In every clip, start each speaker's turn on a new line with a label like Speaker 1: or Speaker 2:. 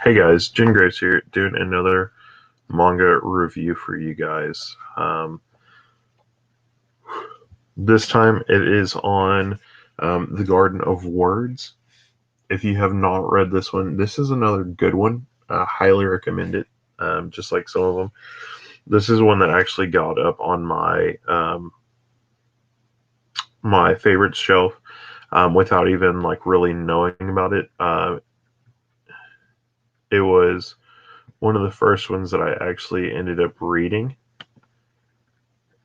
Speaker 1: Hey guys, Jingraves here, doing another manga review for you guys. This time it is on The Garden of Words. If you have not read this one, this is another good one. Highly recommend it, just like some of them. This is one that actually got up on my favorite shelf without even like really knowing about it. It was one of the first ones that I actually ended up reading,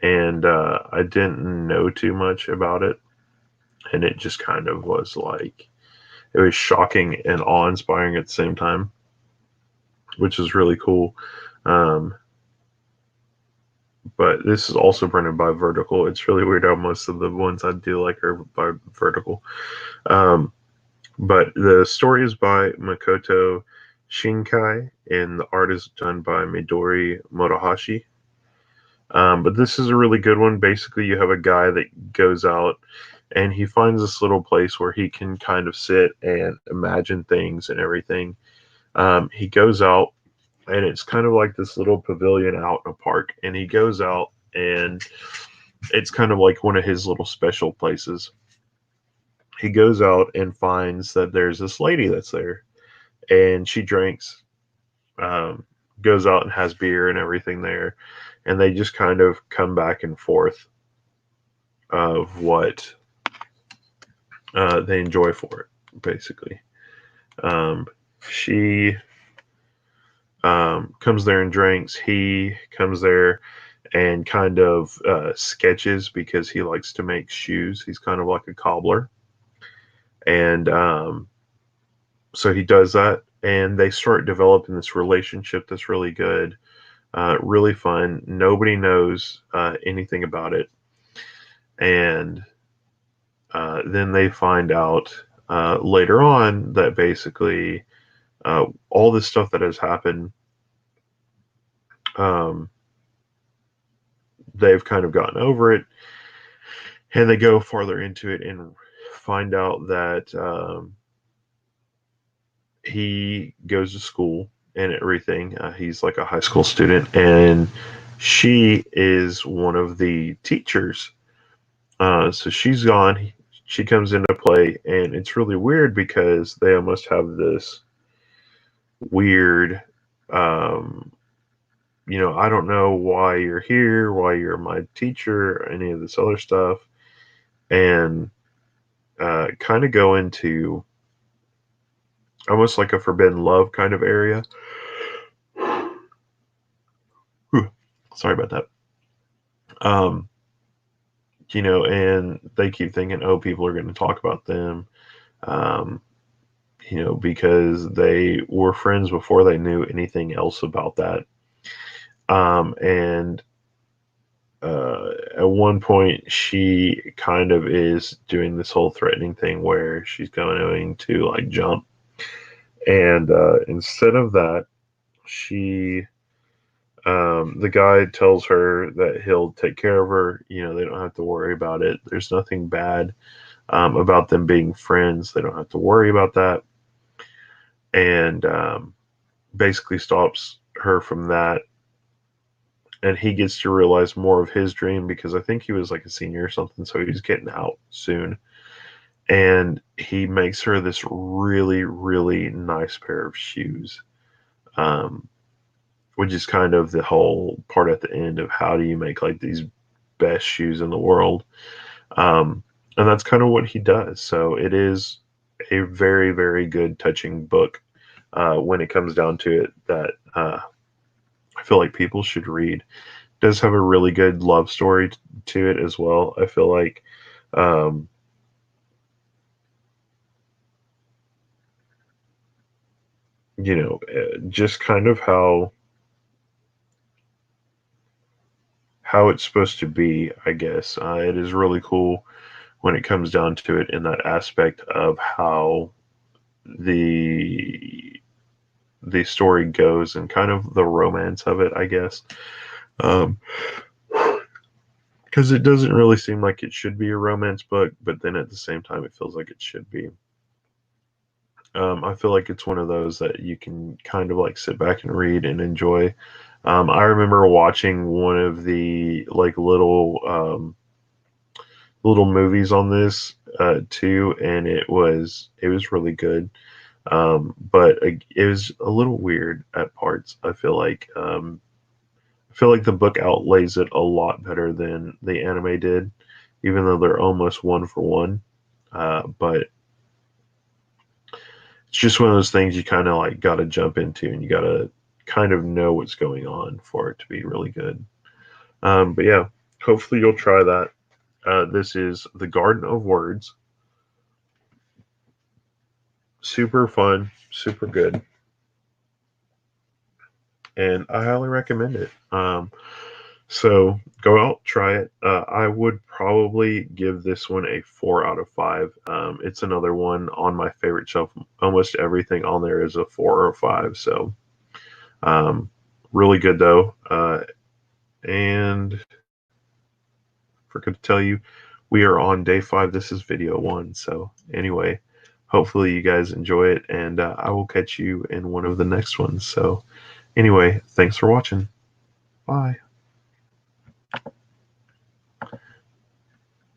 Speaker 1: and I didn't know too much about it, and it just kind of was like it was shocking and awe-inspiring at the same time, which is really cool. Um, but this is also printed by Vertical. It's really weird how most of the ones I do like are by Vertical. Um, but the story is by Makoto Shinkai, and the art is done by Midori Motohashi. But this is a really good one. Basically, you have a guy that goes out and he finds this little place where he can kind of sit and imagine things and everything. He goes out and it's kind of like this little pavilion out in a park. And he goes out and it's kind of like one of his little special places. He goes out and finds that there's this lady that's there and she drinks, um, goes out and has beer and everything there. And they just kind of come back and forth of what they enjoy for it, basically. Um, she comes there and drinks. He comes there and kind of sketches because he likes to make shoes. He's kind of like a cobbler. And so he does that. And they start developing this relationship that's really good, really fun. Nobody knows anything about it. And then they find out later on that basically all this stuff that has happened, um, they've kind of gotten over it, and they go farther into it and find out that he goes to school and everything. He's like a high school student, and she is one of the teachers. So she's gone. She comes into play, and it's really weird because they almost have this weird um, I don't know why you're here, why you're my teacher, any of this other stuff, and kind of go into almost like a forbidden love kind of area. Whew, sorry about that. Um, and they keep thinking, oh, people are going to talk about them, um, because they were friends before they knew anything else about that. And at one point she kind of is doing this whole threatening thing where she's going to like jump, and instead of that, she the guy tells her that he'll take care of her. They don't have to worry about it. There's nothing bad about them being friends. They don't have to worry about that, and basically stops her from that. And he gets to realize more of his dream because I think he was like a senior or something, so he's getting out soon. And he makes her this really, really nice pair of shoes, um, which is kind of the whole part at the end of how do you make like these best shoes in the world. And that's kind of what he does. So it is a very, very good, touching book when it comes down to it that I feel like people should read. It does have a really good love story to it as well. I feel like um, just kind of how it's supposed to be, I guess. It is really cool when it comes down to it in that aspect of how the the story goes and kind of the romance of it, I guess. Um, because it doesn't really seem like it should be a romance book, but then at the same time, it feels like it should be. I feel like it's one of those that you can kind of like sit back and read and enjoy. I remember watching one of the like little movies on this too, and it was really good. But it was a little weird at parts. I feel like the book outlays it a lot better than the anime did, even though they're almost one for one. But it's just one of those things you kind of like got to jump into, and you got to kind of know what's going on for it to be really good. But yeah, hopefully you'll try that. This is The Garden of Words. Super fun, super good, and I highly recommend it. So go out, try it. I would probably give this one a 4 out of 5. It's another one on my favorite shelf. Almost everything on there is a 4 or 5. So um, really good though. And forgot to tell you, we are on day 5. This is video 1. So anyway, hopefully you guys enjoy it, and I will catch you in one of the next ones. So anyway, thanks for watching. Bye.